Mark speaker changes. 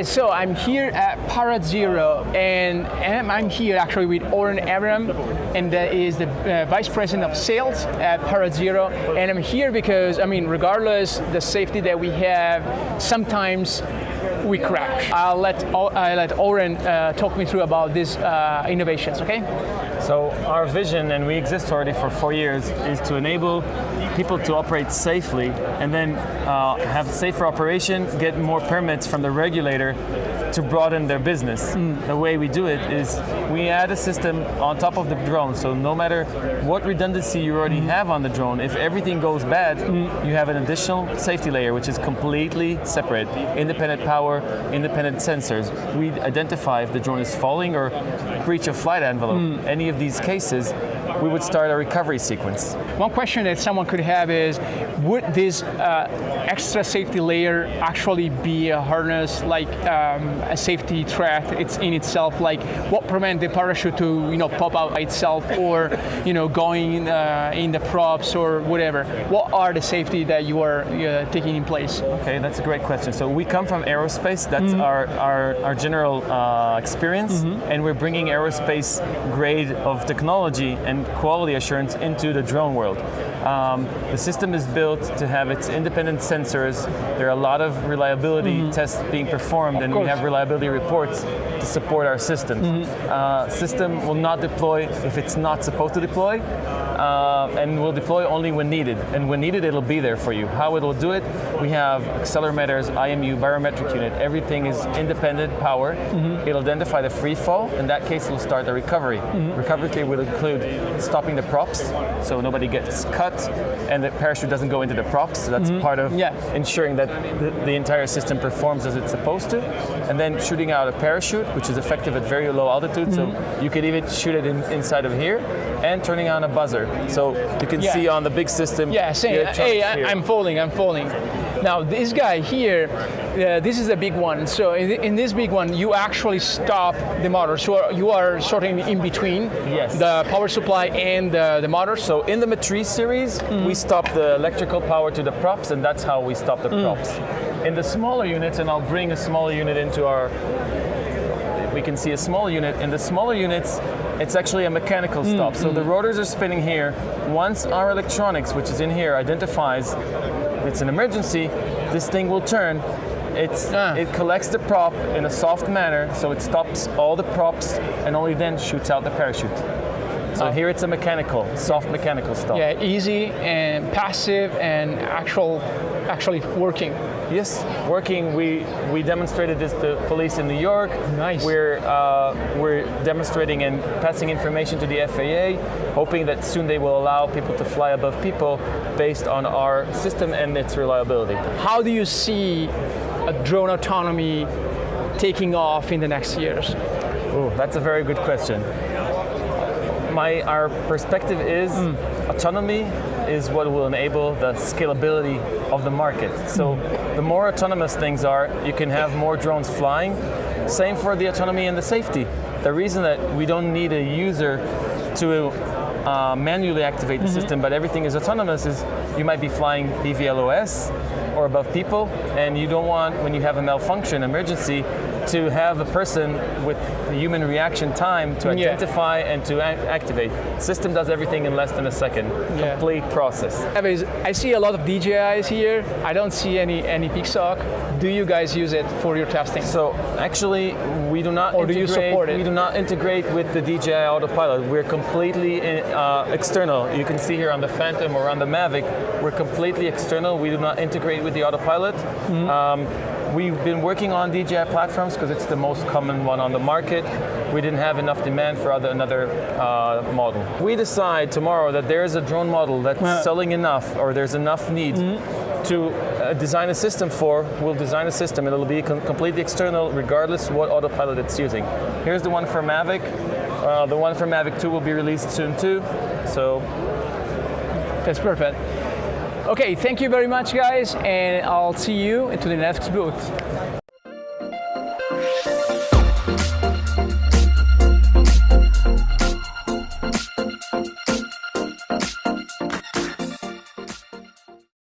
Speaker 1: guys, so I'm here at Parazero, and I'm here actually with Oren Abraham, and that is the Vice President of Sales at Parazero. And I'm here because, I mean, regardless the safety that we have, sometimes we crash. I'll let Oren talk me through about these innovations, okay?
Speaker 2: So our vision, and we exist already for 4 years, is to enable people to operate safely and then have safer operation, get more permits from the regulator to broaden their business. The way we do it is we add a system on top of the drone, so no matter what redundancy you already have on the drone, if everything goes bad, you have an additional safety layer which is completely separate. Independent power, independent sensors. We identify if the drone is falling or breach of flight envelope. Any of these cases, we would start a recovery sequence.
Speaker 1: One question that someone could have is, would this extra safety layer actually be a harness, like a safety threat it's in itself? Like, what prevents the parachute to pop out by itself, or going in the props or whatever? What are the safety that you are taking in place?
Speaker 2: Okay, that's a great question. So we come from aerospace. That's our general experience, and we're bringing aerospace grade of technology and quality assurance into the drone world. The system is built to have its independent sensors. There are a lot of reliability tests being performed, and we have reliability reports to support our system. System will not deploy if it's not supposed to deploy, and will deploy only when needed. And when needed, it'll be there for you. How it'll do it? We have accelerometers, IMU, barometric unit. Everything is independent power. It'll identify the free fall. In that case, it'll start the recovery. Recovery will include stopping the props, so nobody gets cut, and the parachute doesn't go into the props. So that's part of ensuring that the entire system performs as it's supposed to. And then shooting out a parachute, which is effective at very low altitude. So you could even shoot it inside of here, and turning on a buzzer. So you can see on the big system.
Speaker 1: Yeah, saying, hey, I'm falling. Now this guy here, this is a big one. So in this big one, you actually stop the motor. So you are sort of in between the power supply and the motor.
Speaker 2: So in the Matrice series, we stop the electrical power to the props, and that's how we stop the props. In the smaller units, and I'll bring a smaller unit into we can see a small unit. In the smaller units, it's actually a mechanical stop. So the rotors are spinning here. Once our electronics, which is in here, identifies it's an emergency, this thing will turn. It collects the prop in a soft manner, so it stops all the props and only then shoots out the parachute. So here it's a soft mechanical stop.
Speaker 1: Yeah, easy and passive and actually working.
Speaker 2: Yes, working. We demonstrated this to police in New York.
Speaker 1: Nice.
Speaker 2: We're demonstrating and passing information to the FAA, hoping that soon they will allow people to fly above people based on our system and its reliability.
Speaker 1: How do you see a drone autonomy taking off in the next years?
Speaker 2: Oh, that's a very good question. Our perspective is autonomy is what will enable the scalability of the market. So the more autonomous things are, you can have more drones flying. Same for the autonomy and the safety. The reason that we don't need a user to manually activate the system, but everything is autonomous, is you might be flying BVLOS or above people, and you don't want, when you have a malfunction, emergency, to have a person with the human reaction time to identify and to activate. System does everything in less than a second. Complete process.
Speaker 1: I see a lot of DJIs here. I don't see any PixOC. Do you guys use it for your testing?
Speaker 2: So actually, we do not
Speaker 1: do you support it?
Speaker 2: We do not integrate with the DJI Autopilot. We're completely external. You can see here on the Phantom or on the Mavic, we're completely external. We do not integrate with the Autopilot. We've been working on DJI platforms because it's the most common one on the market. We didn't have enough demand for another model. We decide tomorrow that there's a drone model that's selling enough, or there's enough need to design a system for, we'll design a system. It'll be completely external regardless what autopilot it's using. Here's the one for Mavic. The one for Mavic 2 will be released soon too. So
Speaker 1: that's perfect. Okay, thank you very much, guys, and I'll see you into the next booth.